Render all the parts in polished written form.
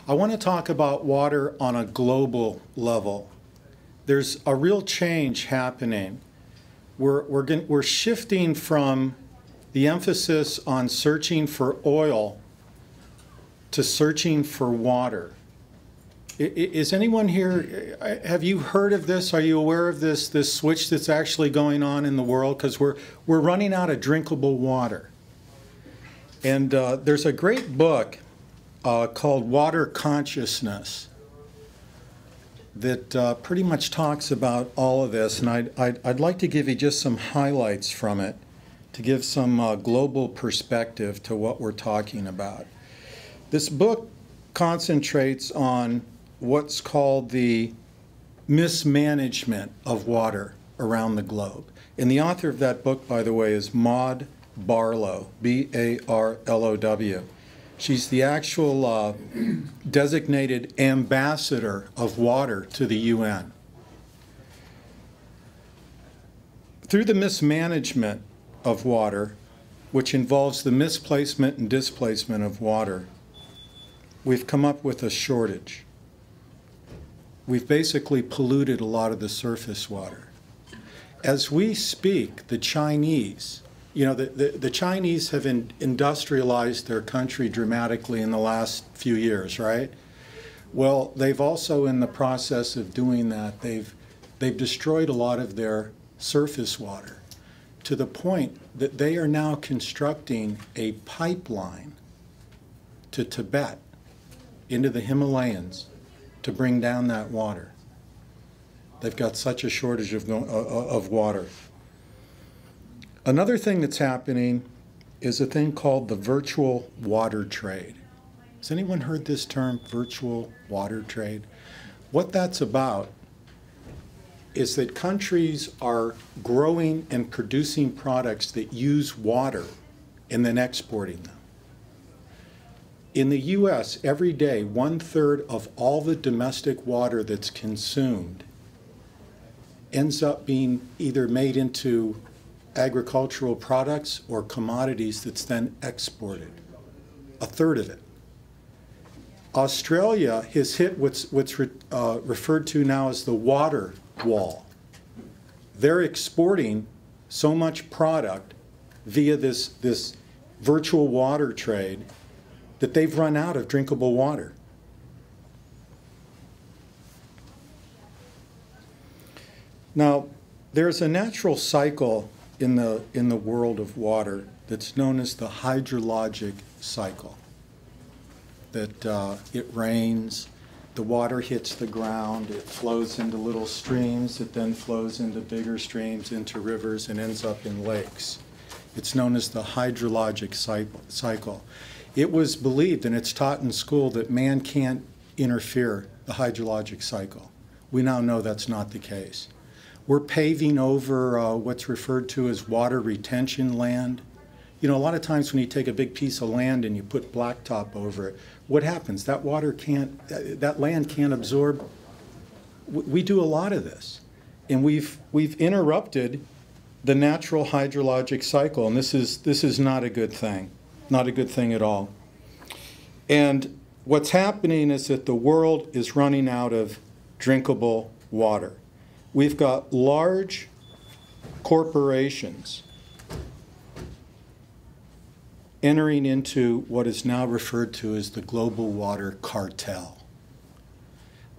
I want to talk about water on a global level. There's a real change happening. We're shifting from the emphasis on searching for oil to searching for water. Is anyone here, have you heard of this? Are you aware of this switch that's actually going on in the world? Because we're running out of drinkable water. And there's a great book called Water Consciousness that pretty much talks about all of this. And I'd like to give you just some highlights from it to give some global perspective to what we're talking about. This book concentrates on what's called the mismanagement of water around the globe. And the author of that book, by the way, is Maud Barlow, B-A-R-L-O-W. She's the actual designated ambassador of water to the UN. Through the mismanagement of water, which involves the misplacement and displacement of water, we've come up with a shortage. We've basically polluted a lot of the surface water. As we speak, the Chinese, the Chinese have industrialized their country dramatically in the last few years, right? Well, they've also, in the process of doing that, they've destroyed a lot of their surface water to the point that they are now constructing a pipeline to Tibet into the Himalayas to bring down that water. They've got such a shortage of water. Another thing that's happening is a thing called the virtual water trade. Has anyone heard this term, virtual water trade? What that's about is that countries are growing and producing products that use water and then exporting them. In the US, every day, 1/3 of all the domestic water that's consumed ends up being either made into agricultural products or commodities that's then exported. 1/3 of it. Australia has hit what's referred to now as the water wall. They're exporting so much product via this virtual water trade that they've run out of drinkable water. Now, there's a natural cycle in the world of water that's known as the hydrologic cycle. That it rains, the water hits the ground, it flows into little streams, it then flows into bigger streams, into rivers, and ends up in lakes. It's known as the hydrologic cycle. It was believed, and it's taught in school, that man can't interfere the hydrologic cycle. We now know that's not the case. We're paving over what's referred to as water retention land. You know, a lot of times when you take a big piece of land and you put blacktop over it, what happens? That land can't absorb. We do a lot of this. And we've interrupted the natural hydrologic cycle, and this is not a good thing. Not a good thing at all. And what's happening is that the world is running out of drinkable water. We've got large corporations entering into what is now referred to as the global water cartel.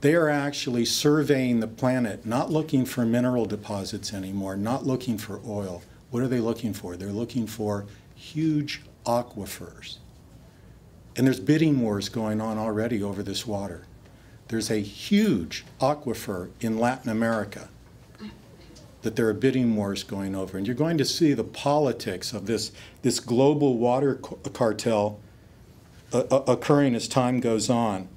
They are actually surveying the planet, not looking for mineral deposits anymore, not looking for oil. What are they looking for? They're looking for huge aquifers. And there's bidding wars going on already over this water. There's a huge aquifer in Latin America that there are bidding wars going over. And you're going to see the politics of this global water cartel occurring as time goes on.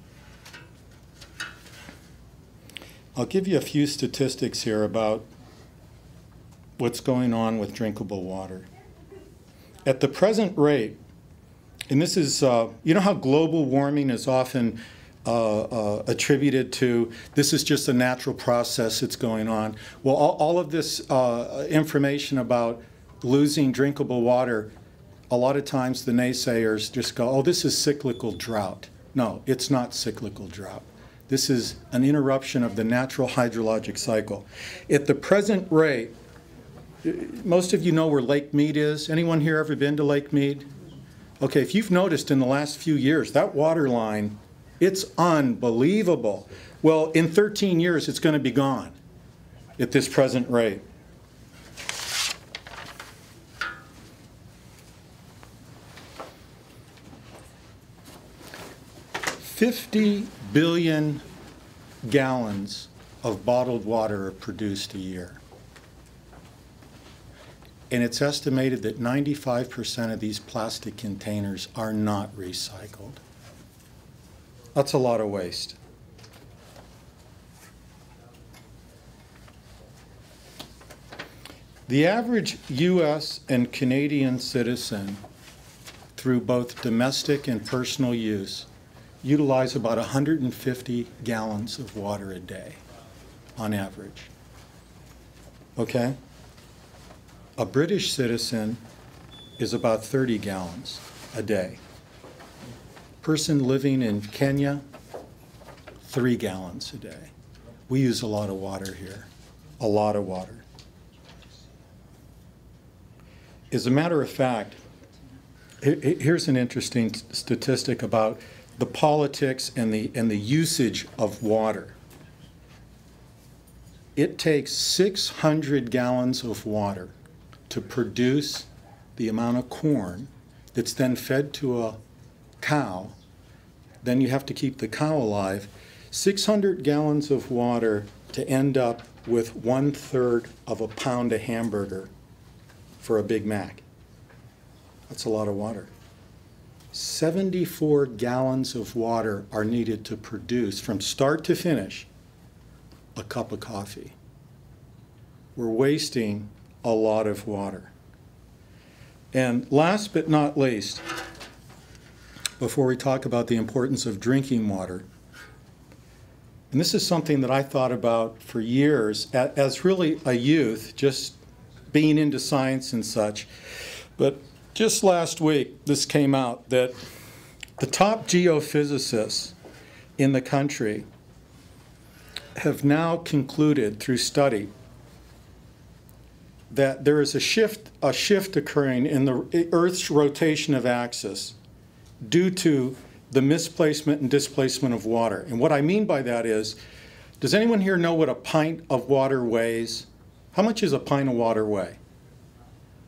I'll give you a few statistics here about what's going on with drinkable water. At the present rate, and this is, you know how global warming is often attributed to, this is just a natural process that's going on. Well, all of this information about losing drinkable water, a lot of times the naysayers just go, oh, this is cyclical drought. No, it's not cyclical drought. This is an interruption of the natural hydrologic cycle. At the present rate, most of you know where Lake Mead is. Anyone here ever been to Lake Mead? Okay, if you've noticed in the last few years, that water line, it's unbelievable. Well, in 13 years, it's going to be gone at this present rate. $50 billion gallons of bottled water are produced a year. And it's estimated that 95% of these plastic containers are not recycled. That's a lot of waste. The average US and Canadian citizen, through both domestic and personal use, utilize about 150 gallons of water a day on average. Okay? A British citizen is about 30 gallons a day. Person living in Kenya, 3 gallons a day. We use a lot of water here, a lot of water. As a matter of fact, here's an interesting statistic about the politics and the usage of water. It takes 600 gallons of water to produce the amount of corn that's then fed to a cow. Then you have to keep the cow alive. 600 gallons of water to end up with 1/3 of a pound of hamburger for a Big Mac. That's a lot of water. 74 gallons of water are needed to produce, from start to finish, a cup of coffee. We're wasting a lot of water. And last but not least, before we talk about the importance of drinking water, and this is something that I thought about for years as really a youth, just being into science and such, but just last week this came out that the top geophysicists in the country have now concluded through study that there is a shift occurring in the Earth's rotation of axis due to the misplacement and displacement of water. And what I mean by that is, does anyone here know what a pint of water weighs? How much is a pint of water weigh?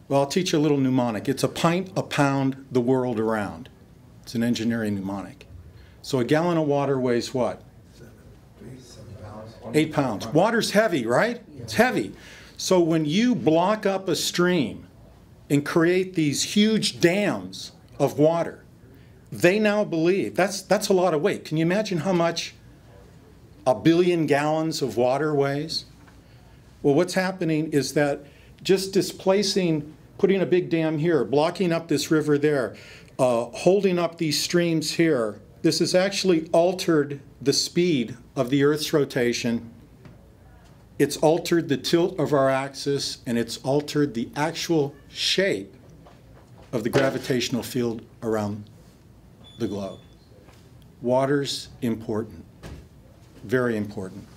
Well, I'll teach you a little mnemonic. It's a pint, a pound, the world around. It's an engineering mnemonic. So a gallon of water weighs what? 8 pounds. Water's heavy, right? It's heavy. So when you block up a stream and create these huge dams of water, they now believe that's a lot of weight. Can you imagine how much 1 billion gallons of water weighs? Well, what's happening is that just displacing, putting a big dam here, blocking up this river there, holding up these streams here, this has actually altered the speed of the Earth's rotation. It's altered the tilt of our axis, and it's altered the actual shape of the gravitational field around the globe. Water's important, very important.